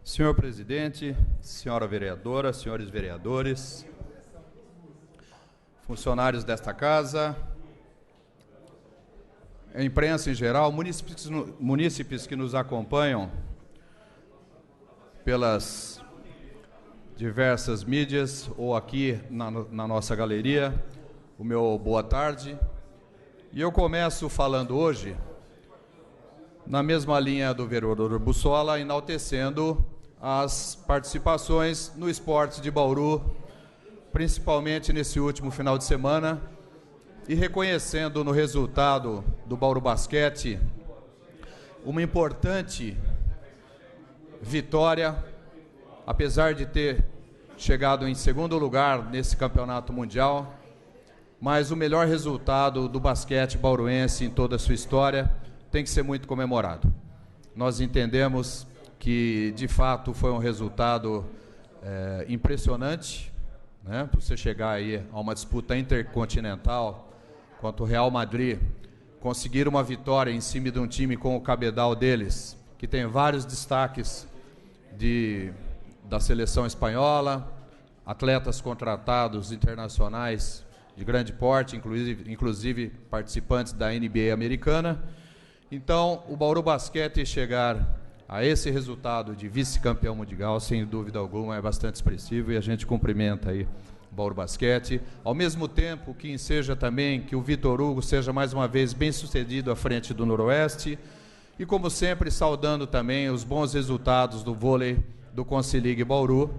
Senhor presidente, senhora vereadora, senhores vereadores, funcionários desta casa, a imprensa em geral, munícipes que nos acompanham pelas diversas mídias ou aqui na nossa galeria, o meu boa tarde. E eu começo falando hoje, na mesma linha do vereador Bussola, enaltecendo as participações no esporte de Bauru, principalmente nesse último final de semana, e reconhecendo no resultado do Bauru Basquete uma importante vitória, apesar de ter chegado em segundo lugar nesse campeonato mundial, mas o melhor resultado do basquete bauruense em toda a sua história tem que ser muito comemorado. Nós entendemos que, de fato, foi um resultado impressionante, né? Você chegar aí a uma disputa intercontinental contra o Real Madrid, conseguir uma vitória em cima de um time com o cabedal deles, que tem vários destaques da seleção espanhola, atletas contratados internacionais de grande porte, inclusive participantes da NBA americana. Então, o Bauru Basquete chegar a esse resultado de vice-campeão mundial, sem dúvida alguma, é bastante expressivo e a gente cumprimenta aí o Bauru Basquete. Ao mesmo tempo que enseja também que o Vitor Hugo seja mais uma vez bem sucedido à frente do Noroeste e, como sempre, saudando também os bons resultados do vôlei do Consilig Bauru,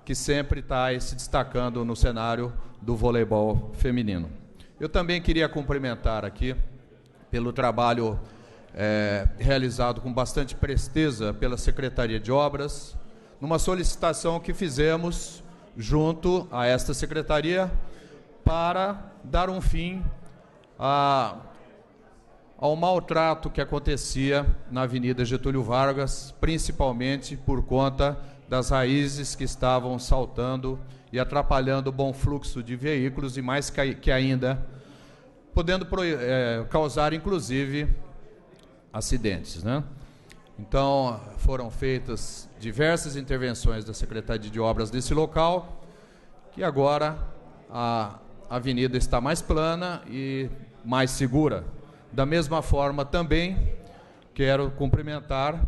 que sempre está se destacando no cenário do voleibol feminino. Eu também queria cumprimentar aqui pelo trabalho realizado com bastante presteza pela Secretaria de Obras, numa solicitação que fizemos junto a esta Secretaria para dar um fim ao maltrato que acontecia na Avenida Getúlio Vargas, principalmente por conta das raízes que estavam saltando e atrapalhando o bom fluxo de veículos e, mais que ainda, podendo causar, inclusive, acidentes, né? Então, foram feitas diversas intervenções da Secretaria de Obras nesse local, que agora a avenida está mais plana e mais segura. Da mesma forma, também quero cumprimentar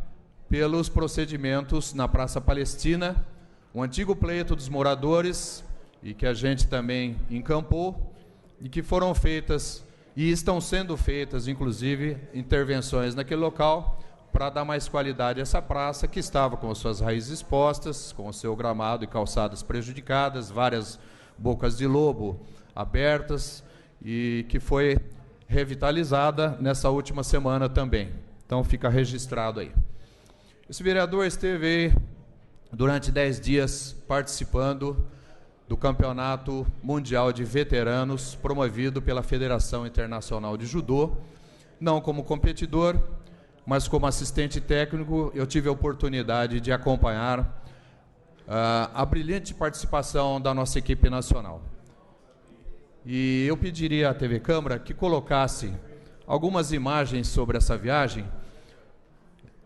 pelos procedimentos na Praça Palestina, o antigo pleito dos moradores, e que a gente também encampou, e que foram feitas e estão sendo feitas, inclusive, intervenções naquele local para dar mais qualidade a essa praça, que estava com as suas raízes expostas, com o seu gramado e calçadas prejudicadas, várias bocas de lobo abertas, e que foi revitalizada nessa última semana também. Então, fica registrado aí. Esse vereador esteve aí durante 10 dias participando do Campeonato Mundial de Veteranos, promovido pela Federação Internacional de Judô, não como competidor, mas como assistente técnico. Eu tive a oportunidade de acompanhar a brilhante participação da nossa equipe nacional. E eu pediria à TV Câmara que colocasse algumas imagens sobre essa viagem.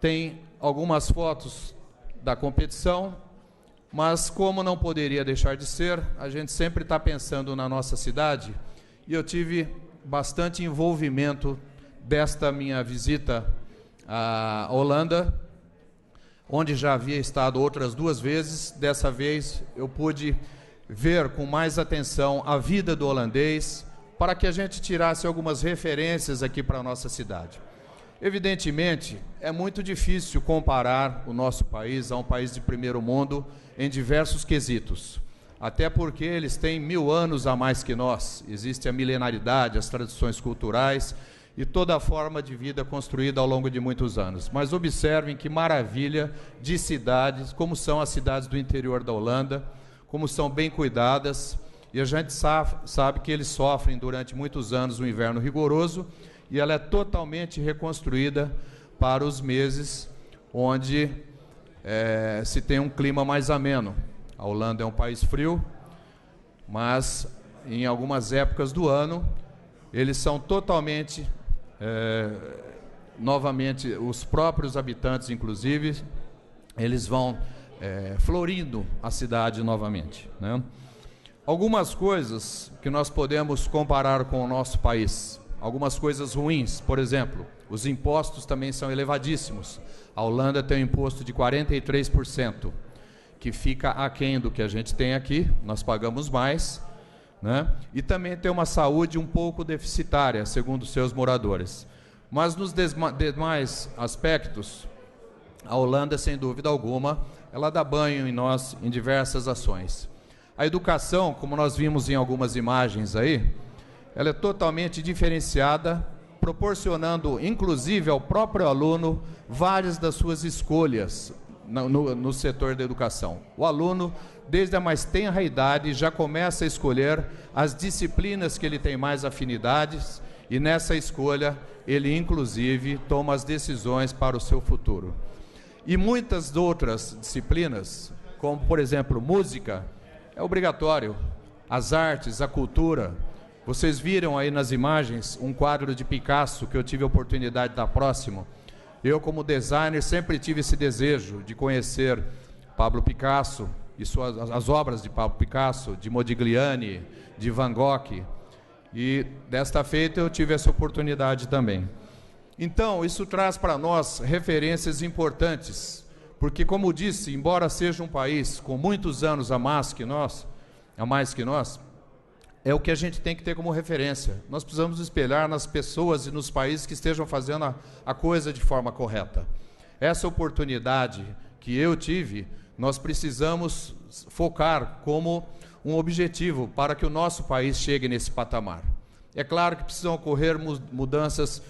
Tem algumas fotos da competição, mas, como não poderia deixar de ser, a gente sempre está pensando na nossa cidade, e eu tive bastante envolvimento desta minha visita à Holanda, onde já havia estado outras 2 vezes. Dessa vez eu pude ver com mais atenção a vida do holandês, para que a gente tirasse algumas referências aqui para a nossa cidade. Evidentemente, é muito difícil comparar o nosso país a um país de primeiro mundo em diversos quesitos, até porque eles têm 1000 anos a mais que nós. Existe a milenaridade, as tradições culturais e toda a forma de vida construída ao longo de muitos anos. Mas observem que maravilha de cidades, como são as cidades do interior da Holanda, como são bem cuidadas, e a gente sabe que eles sofrem durante muitos anos um inverno rigoroso, e ela é totalmente reconstruída para os meses onde se tem um clima mais ameno. A Holanda é um país frio, mas em algumas épocas do ano eles são totalmente, novamente, os próprios habitantes, inclusive, eles vão florindo a cidade novamente, né? Algumas coisas que nós podemos comparar com o nosso país, algumas coisas ruins, por exemplo, os impostos também são elevadíssimos. A Holanda tem um imposto de 43%, que fica aquém do que a gente tem aqui, nós pagamos mais, né? E também tem uma saúde um pouco deficitária, segundo seus moradores. Mas nos demais aspectos, a Holanda, sem dúvida alguma, ela dá banho em nós em diversas ações. A educação, como nós vimos em algumas imagens aí, ela é totalmente diferenciada, proporcionando, inclusive, ao próprio aluno, várias das suas escolhas no setor da educação. O aluno, desde a mais tenra idade, já começa a escolher as disciplinas que ele tem mais afinidades, e nessa escolha, ele, inclusive, toma as decisões para o seu futuro. E muitas outras disciplinas, como, por exemplo, música, é obrigatório. As artes, a cultura. Vocês viram aí nas imagens um quadro de Picasso que eu tive a oportunidade de dar próximo. Eu, como designer, sempre tive esse desejo de conhecer Pablo Picasso e as obras de Pablo Picasso, de Modigliani, de Van Gogh. E desta feita eu tive essa oportunidade também. Então, isso traz para nós referências importantes, porque, como disse, embora seja um país com muitos anos a mais que nós, é o que a gente tem que ter como referência. Nós precisamos espelhar nas pessoas e nos países que estejam fazendo a coisa de forma correta. Essa oportunidade que eu tive, nós precisamos focar como um objetivo para que o nosso país chegue nesse patamar. É claro que precisam ocorrer mudanças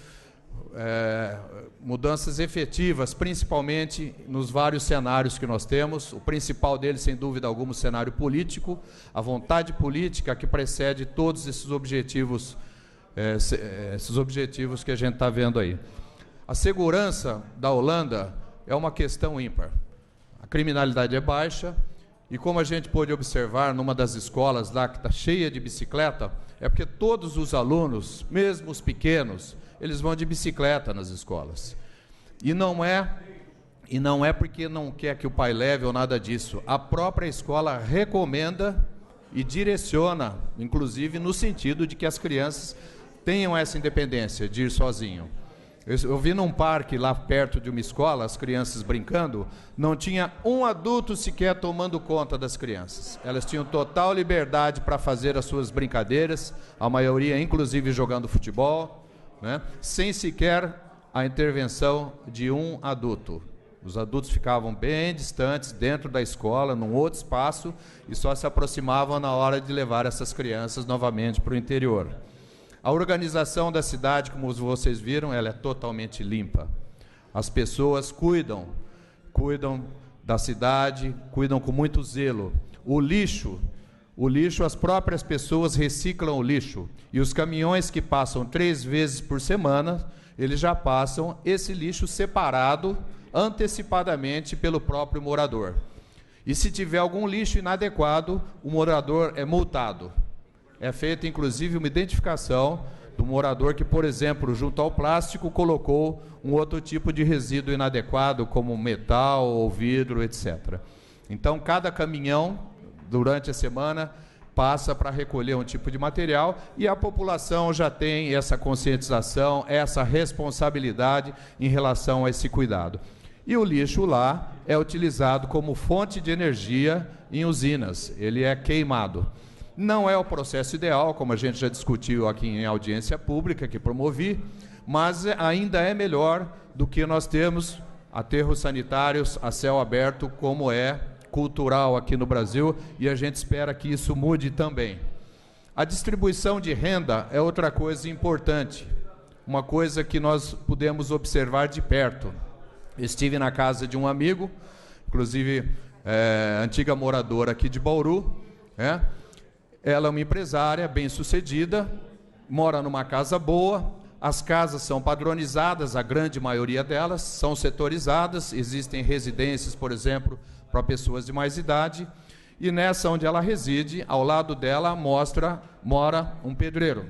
efetivas, principalmente nos vários cenários que nós temos. O principal deles, sem dúvida alguma, o cenário político, a vontade política que precede todos esses objetivos que a gente está vendo aí. A segurança da Holanda é uma questão ímpar. A criminalidade é baixa, e como a gente pôde observar numa das escolas lá que está cheia de bicicleta, é porque todos os alunos, mesmo os pequenos, eles vão de bicicleta nas escolas. E não é porque não quer que o pai leve ou nada disso. A própria escola recomenda e direciona, inclusive no sentido de que as crianças tenham essa independência de ir sozinho. Eu vi num parque lá perto de uma escola, as crianças brincando, não tinha um adulto sequer tomando conta das crianças. Elas tinham total liberdade para fazer as suas brincadeiras, a maioria inclusive jogando futebol, né, sem sequer a intervenção de um adulto. Os adultos ficavam bem distantes, dentro da escola, num outro espaço, e só se aproximavam na hora de levar essas crianças novamente para o interior. A organização da cidade, como vocês viram, ela é totalmente limpa. As pessoas cuidam da cidade, cuidam com muito zelo. O lixo, as próprias pessoas reciclam o lixo. E os caminhões que passam 3 vezes por semana, eles já passam esse lixo separado antecipadamente pelo próprio morador. E se tiver algum lixo inadequado, o morador é multado. É feita, inclusive, uma identificação do morador que, por exemplo, junto ao plástico, colocou um outro tipo de resíduo inadequado, como metal ou vidro, etc. Então, cada caminhão, durante a semana, passa para recolher um tipo de material, e a população já tem essa conscientização, essa responsabilidade em relação a esse cuidado. E o lixo lá é utilizado como fonte de energia em usinas, ele é queimado. Não é o processo ideal, como a gente já discutiu aqui em audiência pública, que promovi, mas ainda é melhor do que nós temos aterros sanitários a céu aberto, como é cultural aqui no Brasil, e a gente espera que isso mude também. A distribuição de renda é outra coisa importante, uma coisa que nós pudemos observar de perto. Estive na casa de um amigo, inclusive antiga moradora aqui de Bauru, Ela é uma empresária bem-sucedida, mora numa casa boa, as casas são padronizadas, a grande maioria delas são setorizadas, existem residências, por exemplo, para pessoas de mais idade, e nessa onde ela reside, ao lado dela mora um pedreiro.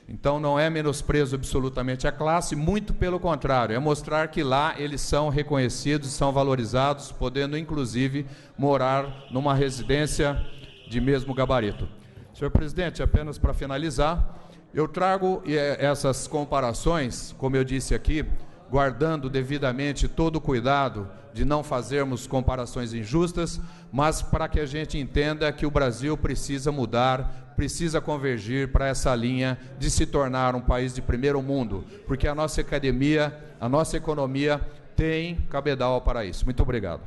Então não é menosprezo absolutamente à classe, muito pelo contrário, é mostrar que lá eles são reconhecidos, são valorizados, podendo inclusive morar numa residência de mesmo gabarito. Senhor presidente, apenas para finalizar, eu trago essas comparações, como eu disse aqui, guardando devidamente todo o cuidado de não fazermos comparações injustas, mas para que a gente entenda que o Brasil precisa mudar, precisa convergir para essa linha de se tornar um país de primeiro mundo, porque a nossa academia, a nossa economia tem cabedal para isso. Muito obrigado.